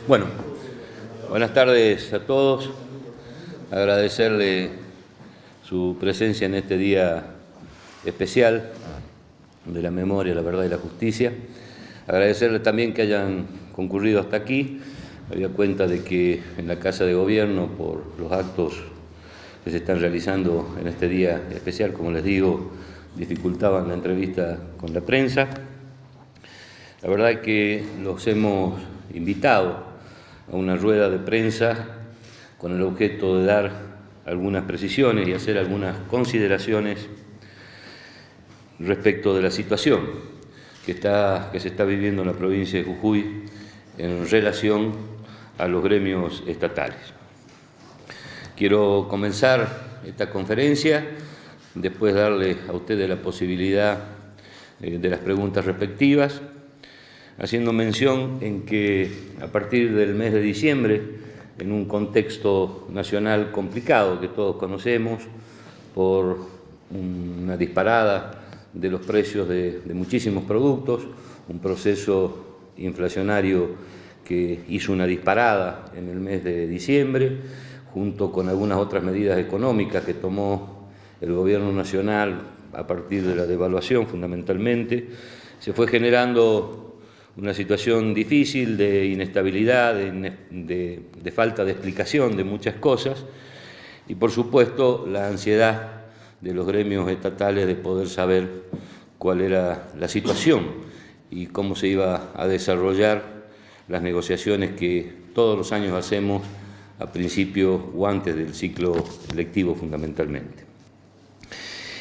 Bueno, buenas tardes a todos. Agradecerle su presencia en este día especial de la memoria, la verdad y la justicia. Agradecerle también que hayan concurrido hasta aquí. Había cuenta de que en la Casa de Gobierno, por los actos que se están realizando en este día especial, como les digo, dificultaban la entrevista con la prensa. La verdad es que los hemos invitado a una rueda de prensa con el objeto de dar algunas precisiones y hacer algunas consideraciones respecto de la situación que se está viviendo en la provincia de Jujuy en relación a los gremios estatales. Quiero comenzar esta conferencia, después darle a ustedes la posibilidad de las preguntas respectivas, haciendo mención en que a partir del mes de diciembre, en un contexto nacional complicado que todos conocemos, por una disparada de los precios de muchísimos productos, un proceso inflacionario que hizo una disparada en el mes de diciembre, junto con algunas otras medidas económicas que tomó el Gobierno Nacional a partir de la devaluación fundamentalmente, se fue generando una situación difícil de inestabilidad, de falta de explicación de muchas cosas y, por supuesto, la ansiedad de los gremios estatales de poder saber cuál era la situación y cómo se iba a desarrollar las negociaciones que todos los años hacemos a principio o antes del ciclo lectivo fundamentalmente.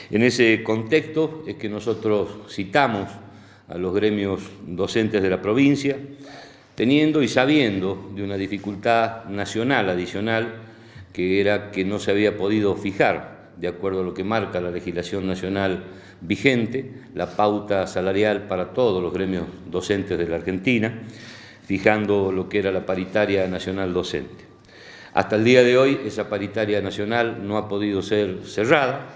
En ese contexto es que nosotros citamos a los gremios docentes de la provincia, teniendo y sabiendo de una dificultad nacional adicional, que era que no se había podido fijar, de acuerdo a lo que marca la legislación nacional vigente, la pauta salarial para todos los gremios docentes de la Argentina, fijando lo que era la paritaria nacional docente. Hasta el día de hoy esa paritaria nacional no ha podido ser cerrada.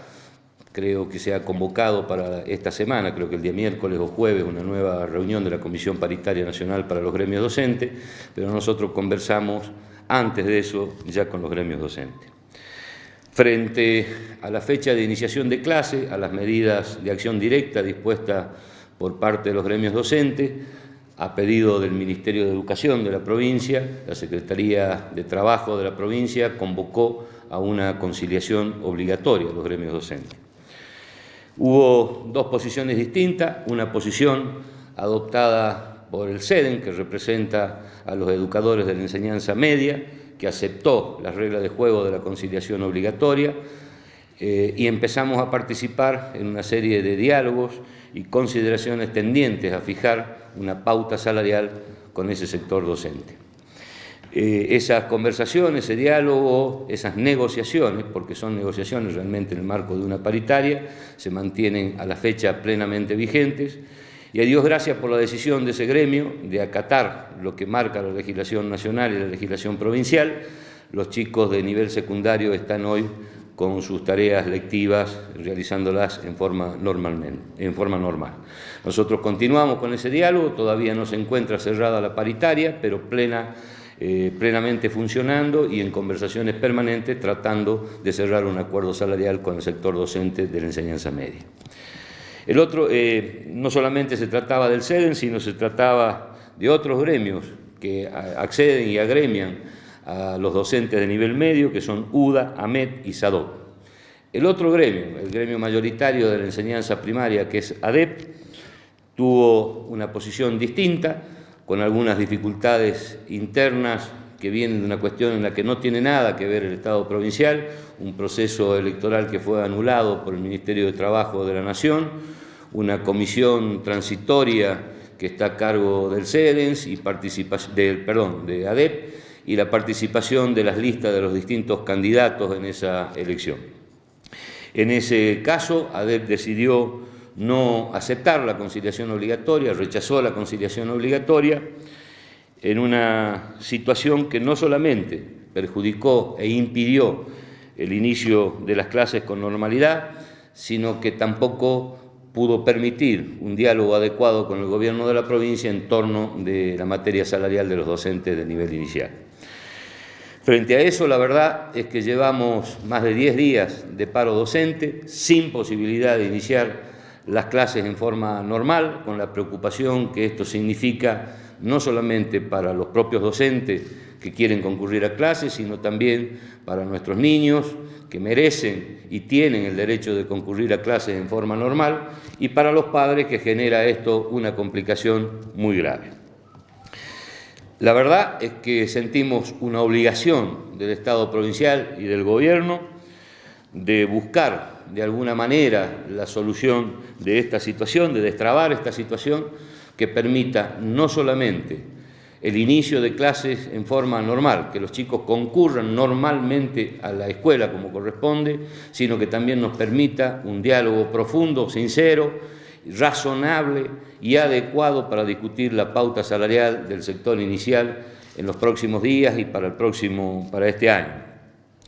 Creo que se ha convocado para esta semana, creo que el día miércoles o jueves, una nueva reunión de la Comisión Paritaria Nacional para los gremios docentes, pero nosotros conversamos antes de eso ya con los gremios docentes. Frente a la fecha de iniciación de clase, a las medidas de acción directa dispuestas por parte de los gremios docentes, a pedido del Ministerio de Educación de la provincia, la Secretaría de Trabajo de la provincia convocó a una conciliación obligatoria de los gremios docentes. Hubo dos posiciones distintas, una posición adoptada por el CEDEN, que representa a los educadores de la enseñanza media, que aceptó las reglas de juego de la conciliación obligatoria, y empezamos a participar en una serie de diálogos y consideraciones tendientes a fijar una pauta salarial con ese sector docente. Esas conversaciones, ese diálogo, esas negociaciones, porque son negociaciones realmente en el marco de una paritaria, se mantienen a la fecha plenamente vigentes, y a Dios gracias por la decisión de ese gremio de acatar lo que marca la legislación nacional y la legislación provincial. Los chicos de nivel secundario están hoy con sus tareas lectivas, realizándolas en forma normal. Nosotros continuamos con ese diálogo, todavía no se encuentra cerrada la paritaria, pero plenamente funcionando y en conversaciones permanentes tratando de cerrar un acuerdo salarial con el sector docente de la enseñanza media. El otro, no solamente se trataba del CEDEN, sino se trataba de otros gremios que acceden y agremian a los docentes de nivel medio, que son UDA, AMET y SADOP. El otro gremio, el gremio mayoritario de la enseñanza primaria, que es ADEP, tuvo una posición distinta, con algunas dificultades internas que vienen de una cuestión en la que no tiene nada que ver el Estado provincial, un proceso electoral que fue anulado por el Ministerio de Trabajo de la Nación, una comisión transitoria que está a cargo del CEDENS y de ADEP, y la participación de las listas de los distintos candidatos en esa elección. En ese caso, ADEP decidió no aceptar la conciliación obligatoria, rechazó la conciliación obligatoria en una situación que no solamente perjudicó e impidió el inicio de las clases con normalidad, sino que tampoco pudo permitir un diálogo adecuado con el gobierno de la provincia en torno de la materia salarial de los docentes de nivel inicial. Frente a eso, la verdad es que llevamos más de 10 días de paro docente, sin posibilidad de iniciar las clases en forma normal, con la preocupación que esto significa no solamente para los propios docentes que quieren concurrir a clases, sino también para nuestros niños que merecen y tienen el derecho de concurrir a clases en forma normal, y para los padres, que genera esto una complicación muy grave. La verdad es que sentimos una obligación del Estado provincial y del Gobierno de buscar de alguna manera la solución de esta situación, de destrabar esta situación que permita no solamente el inicio de clases en forma normal, que los chicos concurran normalmente a la escuela como corresponde, sino que también nos permita un diálogo profundo, sincero, razonable y adecuado para discutir la pauta salarial del sector inicial en los próximos días y para este año.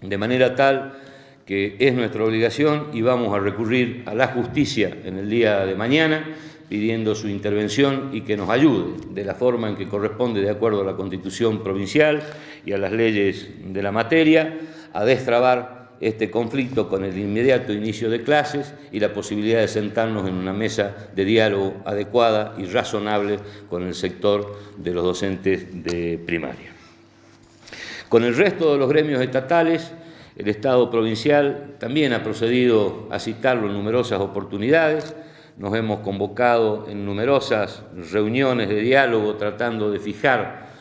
De manera tal que es nuestra obligación y vamos a recurrir a la justicia en el día de mañana, pidiendo su intervención y que nos ayude de la forma en que corresponde, de acuerdo a la Constitución provincial y a las leyes de la materia, a destrabar este conflicto con el inmediato inicio de clases y la posibilidad de sentarnos en una mesa de diálogo adecuada y razonable con el sector de los docentes de primaria. Con el resto de los gremios estatales, el Estado provincial también ha procedido a citarlo en numerosas oportunidades. Nos hemos convocado en numerosas reuniones de diálogo tratando de fijar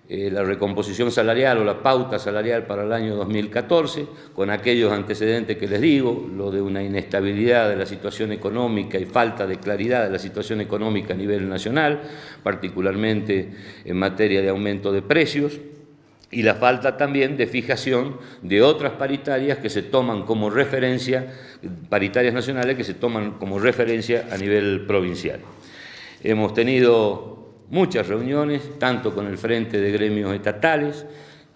la recomposición salarial o la pauta salarial para el año 2014, con aquellos antecedentes que les digo, lo de una inestabilidad de la situación económica y falta de claridad de la situación económica a nivel nacional, particularmente en materia de aumento de precios, y la falta también de fijación de otras paritarias que se toman como referencia, paritarias nacionales que se toman como referencia a nivel provincial. Hemos tenido muchas reuniones, tanto con el Frente de Gremios Estatales,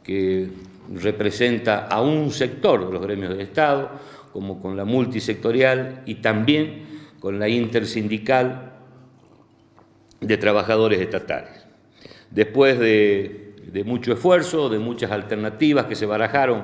que representa a un sector de los gremios del Estado, como con la multisectorial y también con la intersindical de trabajadores estatales. Después de mucho esfuerzo, de muchas alternativas que se barajaron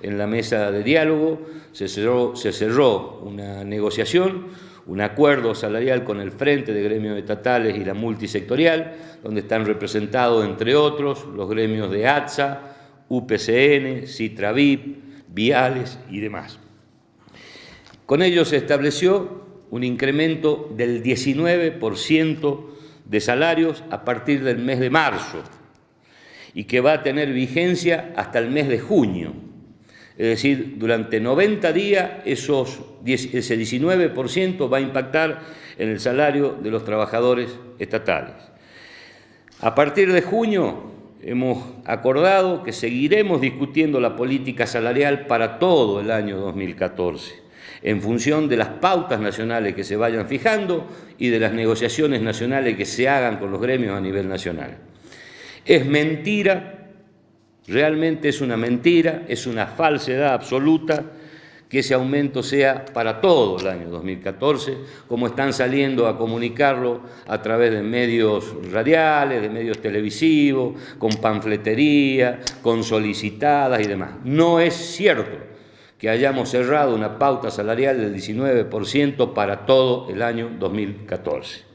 en la mesa de diálogo, se cerró una negociación, un acuerdo salarial con el Frente de Gremios Estatales y la multisectorial, donde están representados, entre otros, los gremios de ATSA, UPCN, Citravip, Viales y demás. Con ello se estableció un incremento del 19% de salarios a partir del mes de marzo, y que va a tener vigencia hasta el mes de junio. Es decir, durante 90 días ese 19% va a impactar en el salario de los trabajadores estatales. A partir de junio hemos acordado que seguiremos discutiendo la política salarial para todo el año 2014, en función de las pautas nacionales que se vayan fijando y de las negociaciones nacionales que se hagan con los gremios a nivel nacional. Es mentira, realmente es una mentira, es una falsedad absoluta que ese aumento sea para todo el año 2014, como están saliendo a comunicarlo a través de medios radiales, de medios televisivos, con panfletería, con solicitadas y demás. No es cierto que hayamos cerrado una pauta salarial del 19% para todo el año 2014.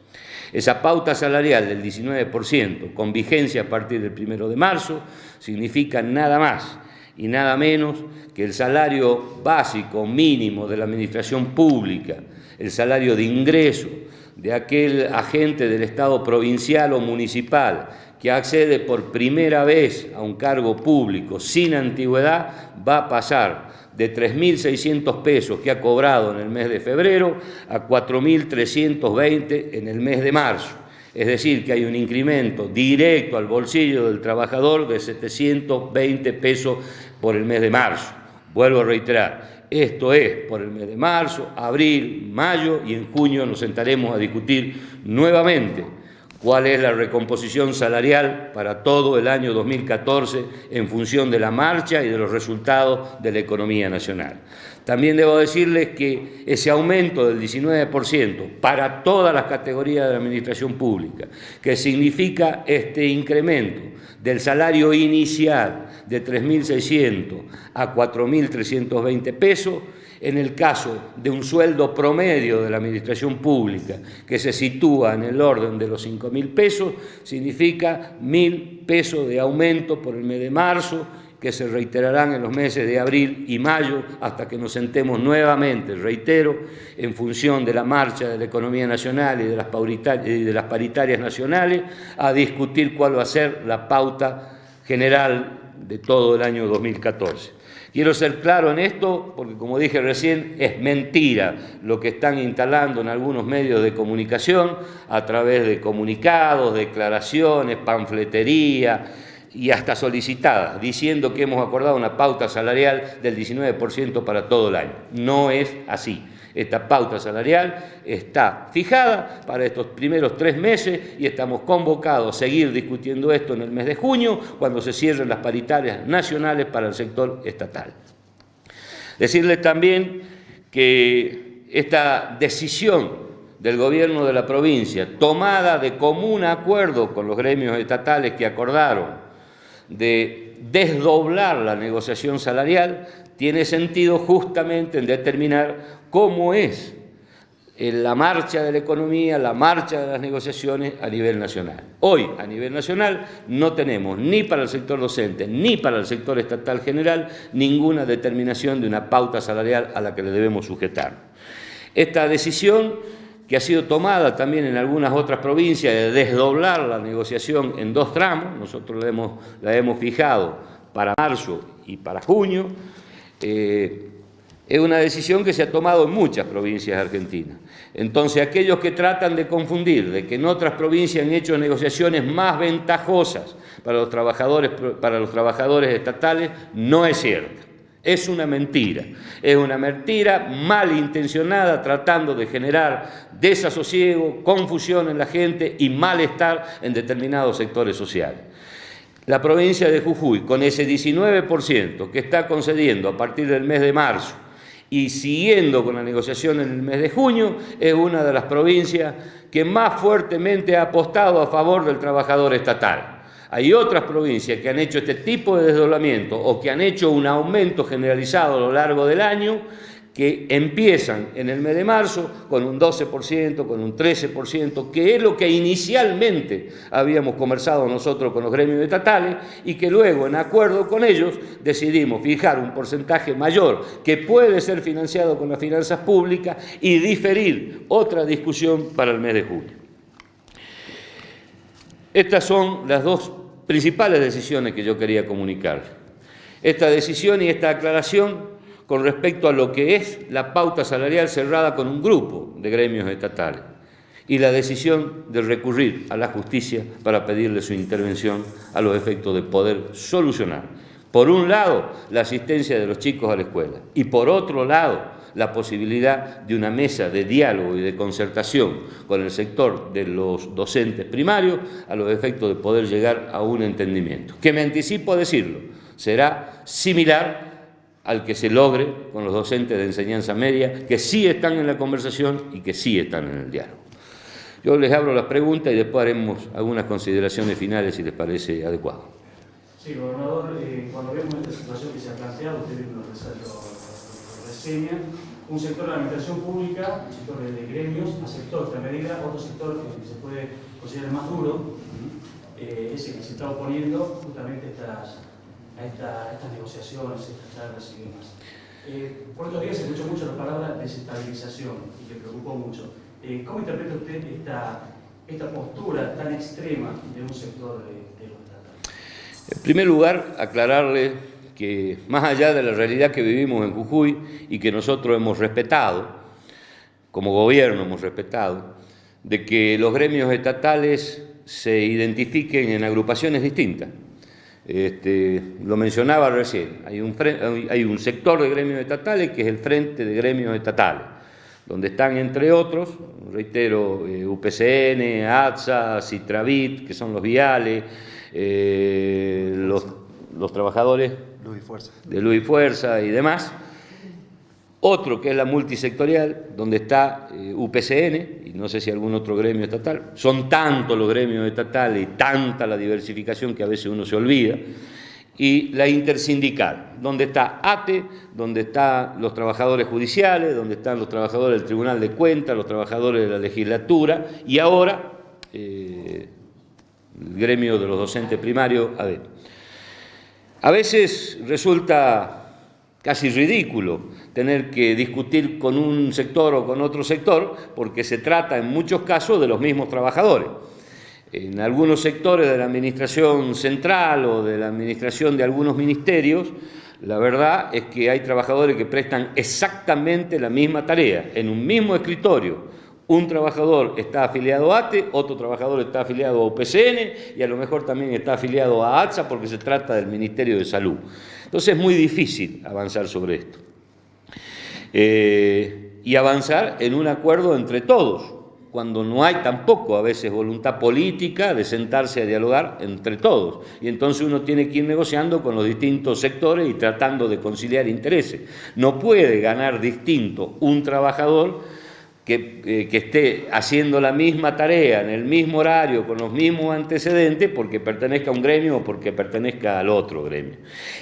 Esa pauta salarial del 19%, con vigencia a partir del 1 de marzo, significa nada más y nada menos que el salario básico mínimo de la administración pública, el salario de ingreso de aquel agente del Estado provincial o municipal que accede por primera vez a un cargo público sin antigüedad, va a pasar de 3.600 pesos que ha cobrado en el mes de febrero a 4.320 en el mes de marzo. Es decir, que hay un incremento directo al bolsillo del trabajador de 720 pesos por el mes de marzo. Vuelvo a reiterar, esto es por el mes de marzo, abril, mayo, y en junio nos sentaremos a discutir nuevamente cuál es la recomposición salarial para todo el año 2014 en función de la marcha y de los resultados de la economía nacional. También debo decirles que ese aumento del 19% para todas las categorías de la administración pública, que significa este incremento del salario inicial de 3.600 a 4.320 pesos, en el caso de un sueldo promedio de la administración pública que se sitúa en el orden de los 5.000 pesos, significa 1.000 pesos de aumento por el mes de marzo, que se reiterarán en los meses de abril y mayo hasta que nos sentemos nuevamente, reitero, en función de la marcha de la economía nacional y de las paritarias nacionales, a discutir cuál va a ser la pauta general de todo el año 2014. Quiero ser claro en esto porque, como dije recién, es mentira lo que están instalando en algunos medios de comunicación a través de comunicados, declaraciones, panfletería y hasta solicitadas, diciendo que hemos acordado una pauta salarial del 19% para todo el año. No es así. Esta pauta salarial está fijada para estos primeros 3 meses y estamos convocados a seguir discutiendo esto en el mes de junio, cuando se cierren las paritarias nacionales para el sector estatal. Decirles también que esta decisión del gobierno de la provincia, tomada de común acuerdo con los gremios estatales que acordaron de desdoblar la negociación salarial, tiene sentido justamente en determinar cómo es la marcha de la economía, la marcha de las negociaciones a nivel nacional. Hoy, a nivel nacional, no tenemos ni para el sector docente ni para el sector estatal general ninguna determinación de una pauta salarial a la que le debemos sujetar. Esta decisión, que ha sido tomada también en algunas otras provincias, de desdoblar la negociación en 2 tramos, nosotros la hemos fijado para marzo y para junio, es una decisión que se ha tomado en muchas provincias argentinas. Entonces, aquellos que tratan de confundir, de que en otras provincias han hecho negociaciones más ventajosas para los trabajadores estatales, no es cierto. Es una mentira malintencionada, tratando de generar desasosiego, confusión en la gente y malestar en determinados sectores sociales. La provincia de Jujuy, con ese 19% que está concediendo a partir del mes de marzo y siguiendo con la negociación en el mes de junio, es una de las provincias que más fuertemente ha apostado a favor del trabajador estatal. Hay otras provincias que han hecho este tipo de desdoblamiento o que han hecho un aumento generalizado a lo largo del año, que empiezan en el mes de marzo con un 12%, con un 13%, que es lo que inicialmente habíamos conversado nosotros con los gremios estatales y que luego, en acuerdo con ellos, decidimos fijar un porcentaje mayor que puede ser financiado con las finanzas públicas y diferir otra discusión para el mes de julio. Estas son las 2 principales decisiones que yo quería comunicar. Esta decisión y esta aclaración con respecto a lo que es la pauta salarial cerrada con un grupo de gremios estatales y la decisión de recurrir a la justicia para pedirle su intervención a los efectos de poder solucionar, por un lado, la asistencia de los chicos a la escuela y por otro lado, la posibilidad de una mesa de diálogo y de concertación con el sector de los docentes primarios a los efectos de poder llegar a un entendimiento, que me anticipo a decirlo, será similar al que se logre con los docentes de enseñanza media, que sí están en la conversación y que sí están en el diálogo. Yo les abro las preguntas y después haremos algunas consideraciones finales si les parece adecuado. Sí, gobernador, cuando vemos esta situación que se ha planteado, usted lo reseña, un sector de la administración pública, un sector de gremios, aceptó esta medida, otro sector que se puede considerar más duro, ese que se está oponiendo justamente a estas negociaciones, estas charlas y demás. Por estos días se escuchó mucho la palabra desestabilización y le preocupó mucho. ¿Cómo interpreta usted esta postura tan extrema de un sector de los estatal? En primer lugar, aclararle que más allá de la realidad que vivimos en Jujuy y que nosotros hemos respetado, como gobierno hemos respetado, de que los gremios estatales se identifiquen en agrupaciones distintas. Lo mencionaba recién, hay un sector de gremios estatales que es el Frente de Gremios Estatales, donde están, entre otros, reitero, UPCN, ATSA, Citravit, que son los viales, los trabajadores de Luz y Fuerza y demás. Otro que es la multisectorial, donde está UPCN, y no sé si algún otro gremio estatal. Son tantos los gremios estatales y tanta la diversificación que a veces uno se olvida. Y la intersindical, donde está ATE, donde están los trabajadores judiciales, donde están los trabajadores del Tribunal de Cuentas, los trabajadores de la legislatura, y ahora el gremio de los docentes primarios, ADEP. A veces resulta casi ridículo tener que discutir con un sector o con otro sector, porque se trata en muchos casos de los mismos trabajadores. En algunos sectores de la administración central o de la administración de algunos ministerios, la verdad es que hay trabajadores que prestan exactamente la misma tarea, en un mismo escritorio. Un trabajador está afiliado a ATE, otro trabajador está afiliado a UPCN y a lo mejor también está afiliado a ATSA porque se trata del Ministerio de Salud. Entonces es muy difícil avanzar sobre esto. Y avanzar en un acuerdo entre todos, cuando no hay tampoco a veces voluntad política de sentarse a dialogar entre todos. Y entonces uno tiene que ir negociando con los distintos sectores y tratando de conciliar intereses. No puede ganar distinto un trabajador que esté haciendo la misma tarea en el mismo horario, con los mismos antecedentes, porque pertenezca a un gremio o porque pertenezca al otro gremio.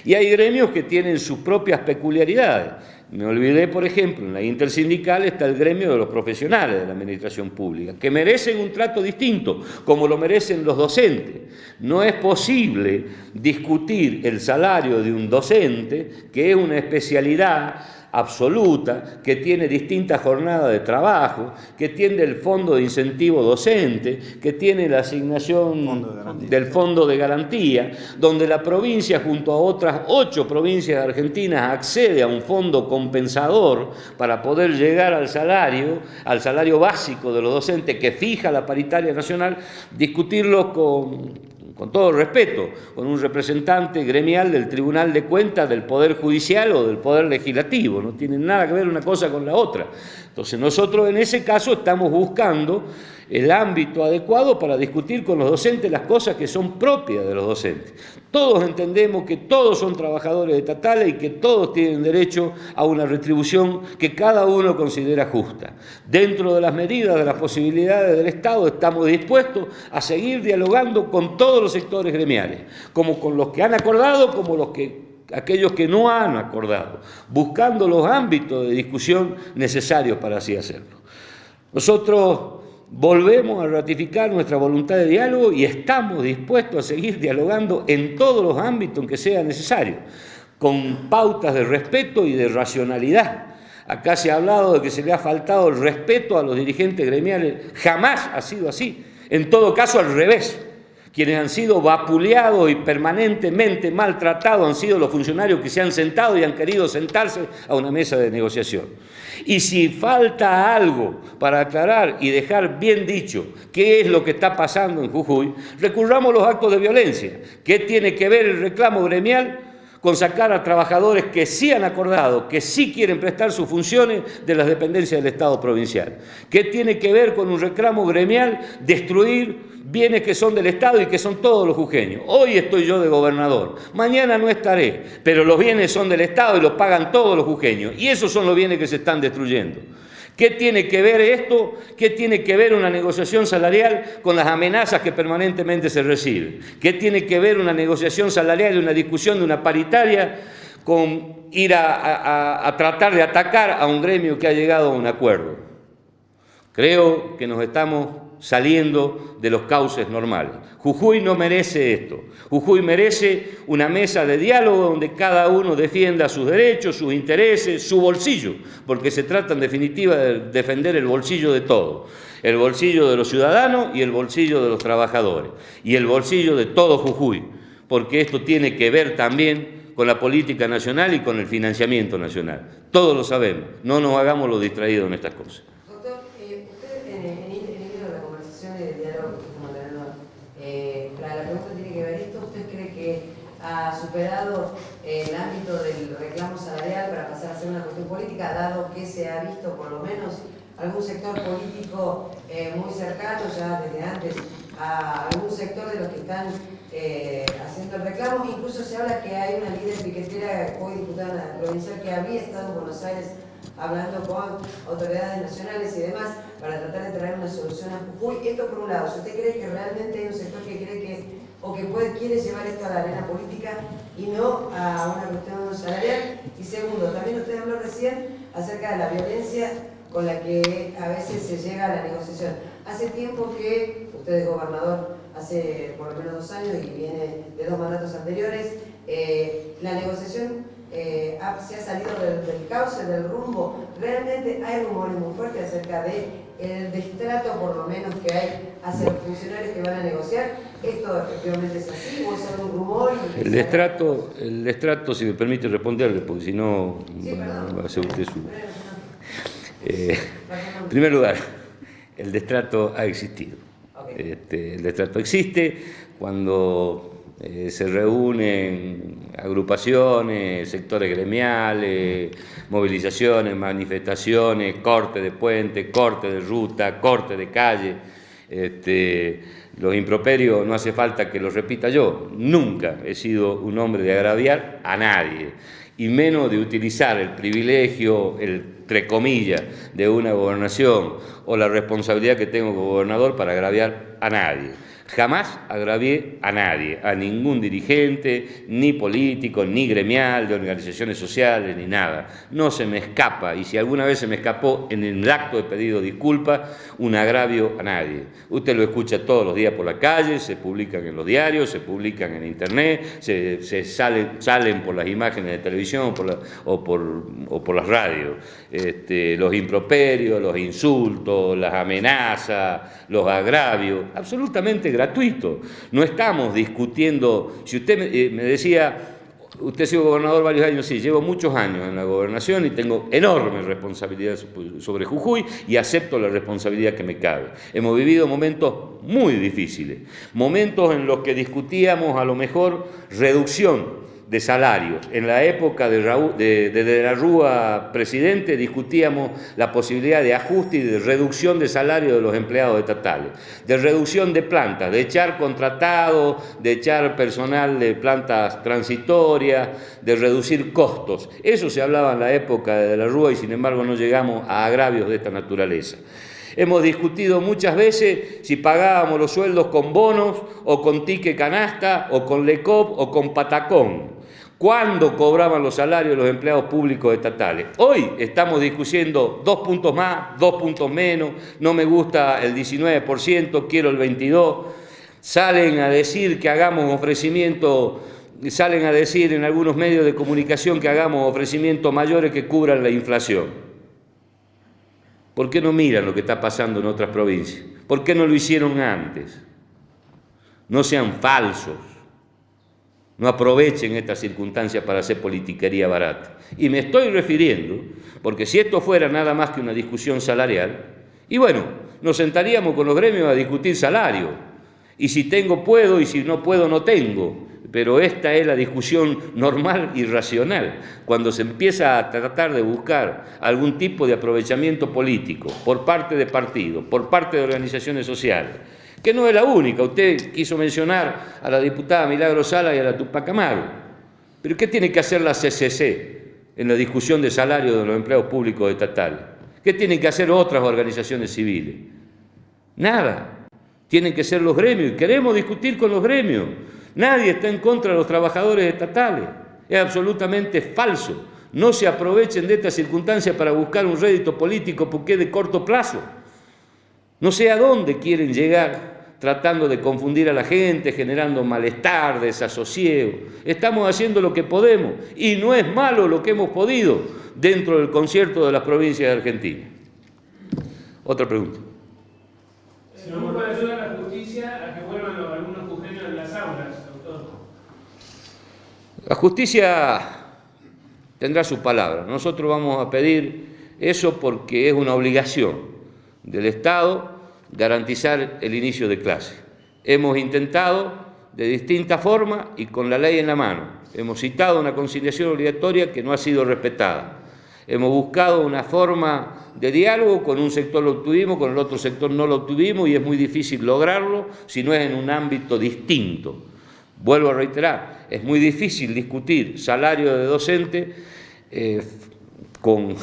Y hay gremios que tienen sus propias peculiaridades. Me olvidé, por ejemplo, en la intersindical está el gremio de los profesionales de la administración pública, que merecen un trato distinto, como lo merecen los docentes. No es posible discutir el salario de un docente, que es una especialidad absoluta, que tiene distintas jornadas de trabajo, que tiene el fondo de incentivo docente, que tiene la asignación del fondo de garantía, donde la provincia junto a otras 8 provincias argentinas accede a un fondo compensador para poder llegar al salario básico de los docentes que fija la paritaria nacional, discutirlo con todo respeto, con un representante gremial del Tribunal de Cuentas, del Poder Judicial o del Poder Legislativo. No tienen nada que ver una cosa con la otra. Entonces nosotros en ese caso estamos buscando el ámbito adecuado para discutir con los docentes las cosas que son propias de los docentes. Todos entendemos que todos son trabajadores estatales y que todos tienen derecho a una retribución que cada uno considera justa. Dentro de las medidas, de las posibilidades del Estado, estamos dispuestos a seguir dialogando con todos los sectores gremiales, como con los que han acordado, como aquellos que no han acordado, buscando los ámbitos de discusión necesarios para así hacerlo. Nosotros volvemos a ratificar nuestra voluntad de diálogo y estamos dispuestos a seguir dialogando en todos los ámbitos en que sea necesario, con pautas de respeto y de racionalidad. Acá se ha hablado de que se le ha faltado el respeto a los dirigentes gremiales. Jamás ha sido así. En todo caso, al revés. Quienes han sido vapuleados y permanentemente maltratados han sido los funcionarios que se han sentado y han querido sentarse a una mesa de negociación. Y si falta algo para aclarar y dejar bien dicho qué es lo que está pasando en Jujuy, recurramos a los actos de violencia. ¿Qué tiene que ver el reclamo gremial con sacar a trabajadores que sí han acordado, que sí quieren prestar sus funciones de las dependencias del Estado provincial? ¿Qué tiene que ver con un reclamo gremial destruir bienes que son del Estado y que son todos los jujeños? Hoy estoy yo de gobernador, mañana no estaré, pero los bienes son del Estado y los pagan todos los jujeños, y esos son los bienes que se están destruyendo. ¿Qué tiene que ver esto? ¿Qué tiene que ver una negociación salarial con las amenazas que permanentemente se reciben? ¿Qué tiene que ver una negociación salarial y una discusión de una paritaria con ir a tratar de atacar a un gremio que ha llegado a un acuerdo? Creo que nos estamos saliendo de los cauces normales. Jujuy no merece esto. Jujuy merece una mesa de diálogo donde cada uno defienda sus derechos, sus intereses, su bolsillo, porque se trata en definitiva de defender el bolsillo de todos, el bolsillo de los ciudadanos y el bolsillo de los trabajadores, y el bolsillo de todo Jujuy, porque esto tiene que ver también con la política nacional y con el financiamiento nacional. Todos lo sabemos, no nos hagamos los distraídos en estas cosas. ¿Ha superado el ámbito del reclamo salarial para pasar a ser una cuestión política, dado que se ha visto por lo menos algún sector político muy cercano, ya desde antes, a algún sector de los que están haciendo el reclamo. Incluso se habla que hay una líder piquetera, hoy diputada provincial, que había estado en Buenos Aires hablando con autoridades nacionales y demás para tratar de traer una solución a Jujuy. Esto por un lado, si usted cree que realmente hay un sector que cree que o que quiere llevar esto a la arena política y no a una cuestión salarial. Y segundo, también usted habló recién acerca de la violencia con la que a veces se llega a la negociación. Hace tiempo que usted es gobernador, hace por lo menos 2 años y viene de 2 mandatos anteriores, la negociación se ha salido del cauce, del rumbo. Realmente hay rumores muy fuertes acerca de el destrato, por lo menos, que hay hacia los funcionarios que van a negociar. ¿Esto efectivamente es así o es algún rumor? El destrato, si me permite responderle, porque si no, sí, va a ser usted su... En primer lugar, el destrato ha existido. Okay. El destrato existe cuando se reúnen agrupaciones, sectores gremiales, movilizaciones, manifestaciones, corte de puente, corte de ruta, corte de calle. Los improperios no hace falta que los repita yo. Nunca he sido un hombre de agraviar a nadie, y menos de utilizar el privilegio, entre comillas, de una gobernación o la responsabilidad que tengo como gobernador para agraviar a nadie. Jamás agravié a nadie, a ningún dirigente, ni político, ni gremial, de organizaciones sociales, ni nada. No se me escapa, y si alguna vez se me escapó en el acto de pedido disculpas, un agravio a nadie. Usted lo escucha todos los días por la calle, se publican en los diarios, se publican en internet, salen por las imágenes de televisión o por las radios. Los improperios, los insultos, las amenazas, los agravios, absolutamente gratuito. No estamos discutiendo. Si usted me decía, usted ha sido gobernador varios años, sí, llevo muchos años en la gobernación y tengo enorme responsabilidad sobre Jujuy y acepto la responsabilidad que me cabe. Hemos vivido momentos muy difíciles, momentos en los que discutíamos a lo mejor reducción de salarios. En la época de la Rúa presidente discutíamos la posibilidad de ajuste y de reducción de salario de los empleados estatales, de reducción de plantas, de echar contratados, de echar personal de plantas transitorias, de reducir costos. Eso se hablaba en la época de la Rúa y sin embargo no llegamos a agravios de esta naturaleza. Hemos discutido muchas veces si pagábamos los sueldos con bonos o con ticket canasta o con LECOP o con patacón. ¿Cuándo cobraban los salarios los empleados públicos estatales? Hoy estamos discutiendo 2 puntos más, 2 puntos menos, no me gusta el 19%, quiero el 22%. Salen a decir que hagamos ofrecimientos, salen a decir en algunos medios de comunicación que hagamos ofrecimientos mayores que cubran la inflación. ¿Por qué no miran lo que está pasando en otras provincias? ¿Por qué no lo hicieron antes? No sean falsos. No aprovechen esta circunstancia para hacer politiquería barata. Y me estoy refiriendo, porque si esto fuera nada más que una discusión salarial, y bueno, nos sentaríamos con los gremios a discutir salario. Y si tengo, puedo, y si no puedo, no tengo. Pero esta es la discusión normal y racional, cuando se empieza a tratar de buscar algún tipo de aprovechamiento político por parte de partidos, por parte de organizaciones sociales, que no es la única. Usted quiso mencionar a la diputada Milagro Sala y a la Tupac Amaru, pero ¿qué tiene que hacer la CCC en la discusión de salario de los empleados públicos estatales? ¿Qué tienen que hacer otras organizaciones civiles? Nada. Tienen que ser los gremios, y queremos discutir con los gremios. Nadie está en contra de los trabajadores estatales. Es absolutamente falso. No se aprovechen de esta circunstancia para buscar un rédito político porque es de corto plazo. No sé a dónde quieren llegar tratando de confundir a la gente, generando malestar, desasosiego. Estamos haciendo lo que podemos y no es malo lo que hemos podido dentro del concierto de las provincias de Argentina. Otra pregunta. ¿No puede ayudar a la justicia a que vuelvan los alumnos jujeños en las aulas, doctor? La justicia tendrá su palabra. Nosotros vamos a pedir eso porque es una obligación del Estado garantizar el inicio de clase. Hemos intentado de distinta forma y con la ley en la mano. Hemos citado una conciliación obligatoria que no ha sido respetada. Hemos buscado una forma de diálogo, con un sector lo obtuvimos, con el otro sector no lo obtuvimos y es muy difícil lograrlo si no es en un ámbito distinto. Vuelvo a reiterar, es muy difícil discutir salario de docente con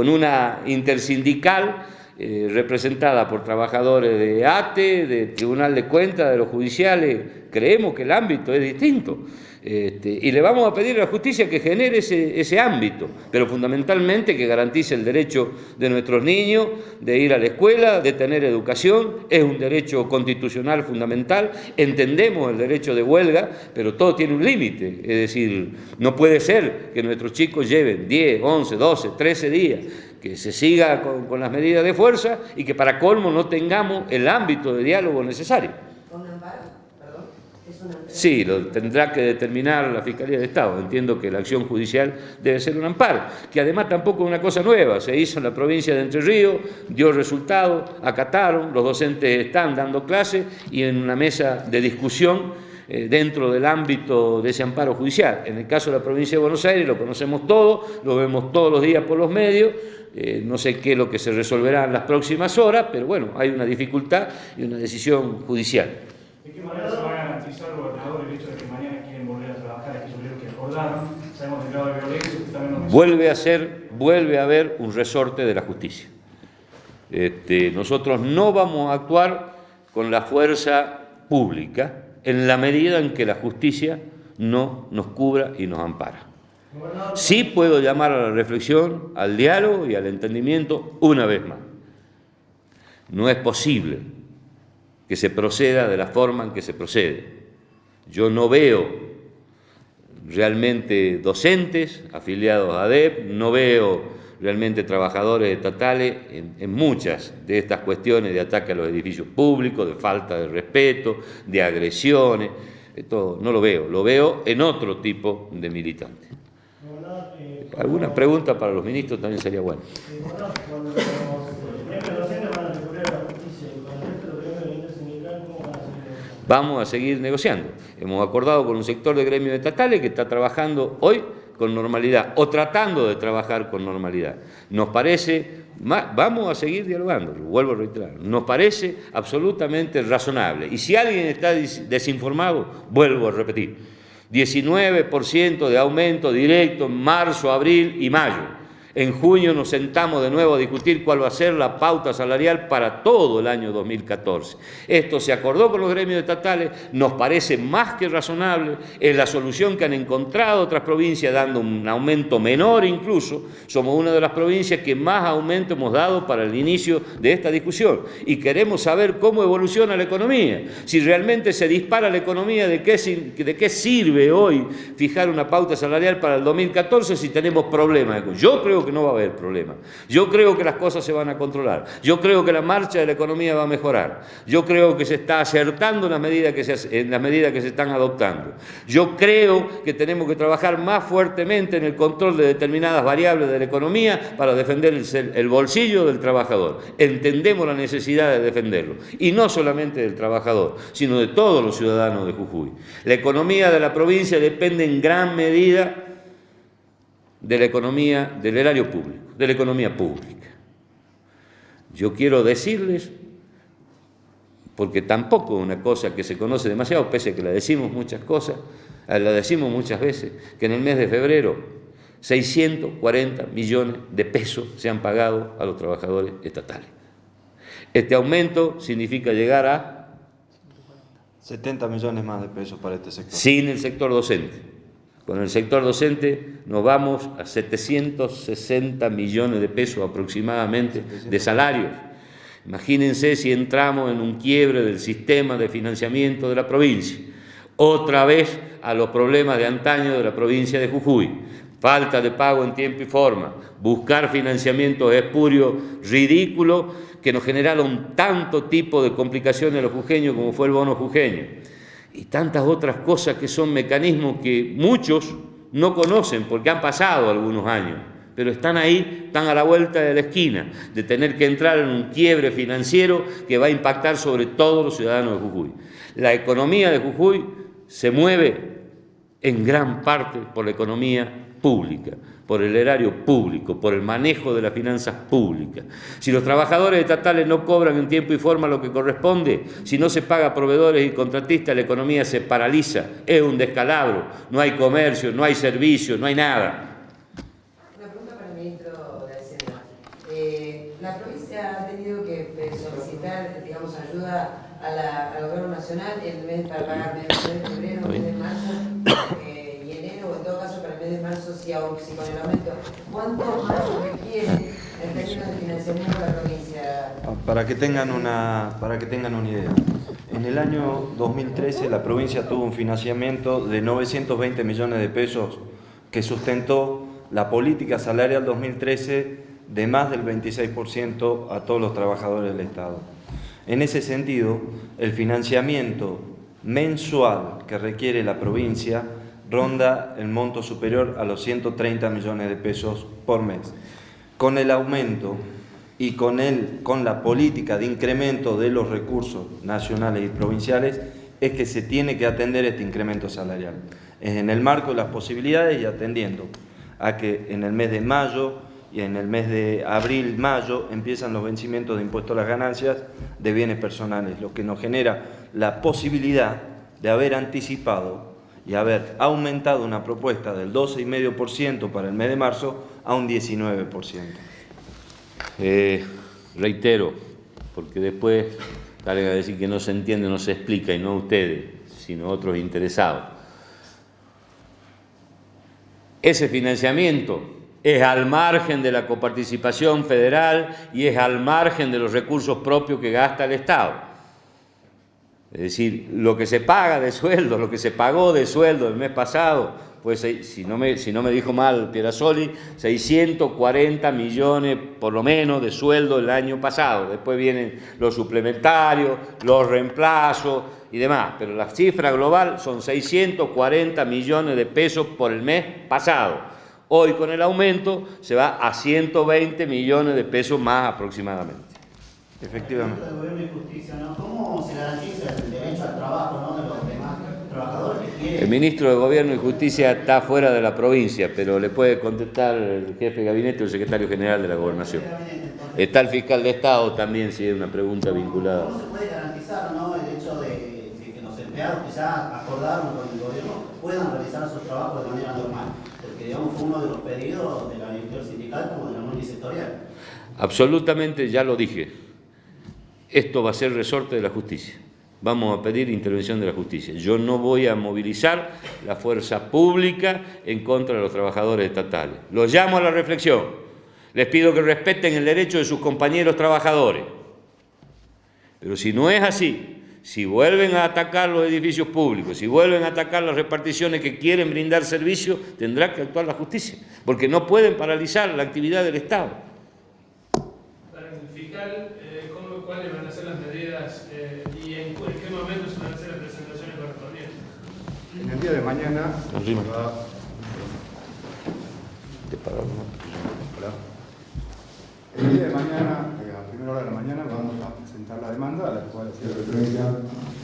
una intersindical representada por trabajadores de ATE, de Tribunal de Cuentas, de los judiciales. Creemos que el ámbito es distinto. Y le vamos a pedir a la justicia que genere ese ámbito, pero fundamentalmente que garantice el derecho de nuestros niños de ir a la escuela, de tener educación. Es un derecho constitucional fundamental. Entendemos el derecho de huelga, pero todo tiene un límite. Es decir, no puede ser que nuestros chicos lleven 10, 11, 12, 13 días, que se siga con las medidas de fuerza y que para colmo no tengamos el ámbito de diálogo necesario. ¿Con un amparo? Perdón. ¿Es un amparo? Sí, lo tendrá que determinar la Fiscalía de Estado. Entiendo que la acción judicial debe ser un amparo, que además tampoco es una cosa nueva. Se hizo en la provincia de Entre Ríos, dio resultado, acataron, los docentes están dando clases y en una mesa de discusión dentro del ámbito de ese amparo judicial. En el caso de la provincia de Buenos Aires lo conocemos todo, lo vemos todos los días por los medios. No sé qué es lo que se resolverá en las próximas horas, pero bueno, hay una dificultad y una decisión judicial. ¿De qué manera se va a garantizar, gobernador, el hecho de que mañana quieren volver a trabajar aquellos que acordaron? Sabemos del grado de violencia, que también nos... Vuelve a haber un resorte de la justicia. Nosotros no vamos a actuar con la fuerza pública en la medida en que la justicia no nos cubra y nos ampara. Sí puedo llamar a la reflexión, al diálogo y al entendimiento una vez más. No es posible que se proceda de la forma en que se procede. Yo no veo realmente docentes afiliados a ADEP, no veo realmente trabajadores estatales en muchas de estas cuestiones de ataque a los edificios públicos, de falta de respeto, de agresiones, esto no lo veo en otro tipo de militantes. Alguna pregunta para los ministros también sería bueno. Cuando los gremios docentes van a recurrir a la justicia y con el resto de los gremios de la intersindical, ¿cómo van a seguir negociando? Vamos a seguir negociando. Hemos acordado con un sector de gremios estatales que está trabajando hoy con normalidad o tratando de trabajar con normalidad. Nos parece, vamos a seguir dialogando, vuelvo a reiterar, nos parece absolutamente razonable. Y si alguien está desinformado, vuelvo a repetir, 19% de aumento directo en marzo, abril y mayo. En junio nos sentamos de nuevo a discutir cuál va a ser la pauta salarial para todo el año 2014. Esto se acordó con los gremios estatales, nos parece más que razonable, es la solución que han encontrado otras provincias dando un aumento menor incluso. Somos una de las provincias que más aumento hemos dado para el inicio de esta discusión y queremos saber cómo evoluciona la economía. Si realmente se dispara la economía, ¿de qué sirve hoy fijar una pauta salarial para el 2014 si tenemos problemas? Yo creo que no va a haber problema. Yo creo que las cosas se van a controlar. Yo creo que la marcha de la economía va a mejorar. Yo creo que se está acertando en las medidas que se están adoptando. Yo creo que tenemos que trabajar más fuertemente en el control de determinadas variables de la economía para defender el bolsillo del trabajador. Entendemos la necesidad de defenderlo. Y no solamente del trabajador, sino de todos los ciudadanos de Jujuy. La economía de la provincia depende en gran medida de la economía, del erario público, de la economía pública. Yo quiero decirles, porque tampoco es una cosa que se conoce demasiado, pese a que la decimos muchas veces, que en el mes de febrero 640 millones de pesos se han pagado a los trabajadores estatales. Este aumento significa llegar a 70 millones más de pesos para este sector. Sin el sector docente. Con el sector docente nos vamos a 760 millones de pesos aproximadamente de salarios. Imagínense si entramos en un quiebre del sistema de financiamiento de la provincia. Otra vez a los problemas de antaño de la provincia de Jujuy. Falta de pago en tiempo y forma, buscar financiamientos espurios, ridículos, que nos generaron tanto tipo de complicaciones a los jujeños como fue el bono jujeño. Y tantas otras cosas que son mecanismos que muchos no conocen porque han pasado algunos años, pero están ahí, están a la vuelta de la esquina, de tener que entrar en un quiebre financiero que va a impactar sobre todos los ciudadanos de Jujuy. La economía de Jujuy se mueve en gran parte por la economía pública, por el erario público, por el manejo de las finanzas públicas. Si los trabajadores estatales no cobran en tiempo y forma lo que corresponde, si no se paga a proveedores y contratistas, la economía se paraliza, es un descalabro, no hay comercio, no hay servicio, no hay nada. Una pregunta para el ministro de Hacienda. La provincia ha tenido que solicitar, digamos, ayuda al gobierno nacional para pagar el mes de febrero, el mes de marzo y enero, o en todo caso para el mes de marzo, si con el aumento. ¿Cuánto más requiere en términos de financiamiento la provincia? Para que tengan una idea, en el año 2013 la provincia tuvo un financiamiento de 920 millones de pesos que sustentó la política salarial 2013 de más del 26% a todos los trabajadores del Estado. En ese sentido, el financiamiento mensual que requiere la provincia ronda el monto superior a los 130 millones de pesos por mes. Con el aumento y con la política de incremento de los recursos nacionales y provinciales es que se tiene que atender este incremento salarial. Es en el marco de las posibilidades y atendiendo a que en el mes de mayo y en el mes de abril-mayo empiezan los vencimientos de impuestos a las ganancias de bienes personales, lo que nos genera la posibilidad de haber anticipado y haber aumentado una propuesta del 12,5% para el mes de marzo a un 19%. Reitero, porque después salen a decir que no se entiende, no se explica, y no ustedes, sino otros interesados. Ese financiamiento es al margen de la coparticipación federal y es al margen de los recursos propios que gasta el Estado. Es decir, lo que se paga de sueldo, lo que se pagó de sueldo el mes pasado, pues si no me dijo mal Pierasoli, 640 millones por lo menos de sueldo el año pasado. Después vienen los suplementarios, los reemplazos y demás, pero la cifra global son 640 millones de pesos por el mes pasado. Hoy con el aumento se va a 120 millones de pesos más aproximadamente. Efectivamente. El Gobierno y Justicia, ¿no? ¿Cómo se garantiza el derecho al trabajo, ¿no?, de los demás trabajadores que quieren? El ministro de Gobierno y Justicia está fuera de la provincia, pero le puede contestar el jefe de gabinete o el secretario general de la Gobernación. Está el fiscal de Estado también, si es una pregunta vinculada. ¿Cómo se puede garantizar, ¿no?, el hecho de que los empleados que ya acordaron con el gobierno puedan realizar sus trabajos de manera normal? Porque, digamos, fue uno de los pedidos de la dirección sindical como de la multisectorial. Absolutamente, ya lo dije. Esto va a ser resorte de la justicia. Vamos a pedir intervención de la justicia. Yo no voy a movilizar la fuerza pública en contra de los trabajadores estatales. Los llamo a la reflexión. Les pido que respeten el derecho de sus compañeros trabajadores. Pero si no es así, si vuelven a atacar los edificios públicos, si vuelven a atacar las reparticiones que quieren brindar servicio, tendrá que actuar la justicia, porque no pueden paralizar la actividad del Estado. Para el fiscal, ¿cuáles van a ser las medidas y en qué momento se van a hacer las presentaciones correspondientes? En el día de mañana En el día de mañana, a primera hora de la mañana, vamos a presentar la demanda a la cual hacía referencia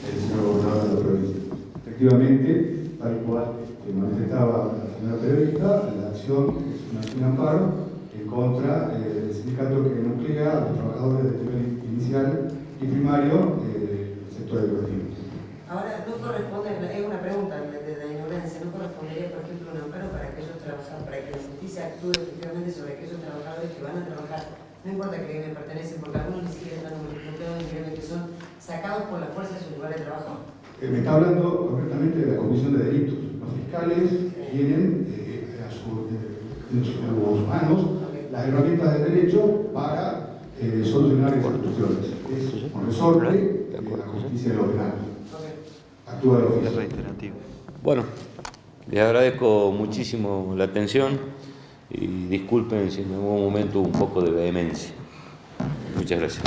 el señor gobernador de la provincia. Efectivamente, tal cual manifestaba la señora periodista, la acción es una acción amparo en contra del sindicato que nuclea a los trabajadores del nivel inicial y primario del sector educativo. Ahora, no corresponde, es una pregunta de la ignorancia, ¿no correspondería, por ejemplo, un amparo para aquellos trabajadores, para que la justicia actúe efectivamente sobre aquellos trabajadores que van a trabajar, no importa que me pertenecen, porque algunos ni siquiera están nucleados en gremio, que son sacados por la fuerza de su lugar de trabajo? Me está hablando concretamente de la comisión de delitos. Los fiscales tienen en sus manos las herramientas del derecho para solucionar esas cuestiones. Es un resorte de la justicia de los penales. Actúa de oficio. Bueno, les agradezco muchísimo la atención y disculpen si en algún momento un poco de vehemencia. Muchas gracias.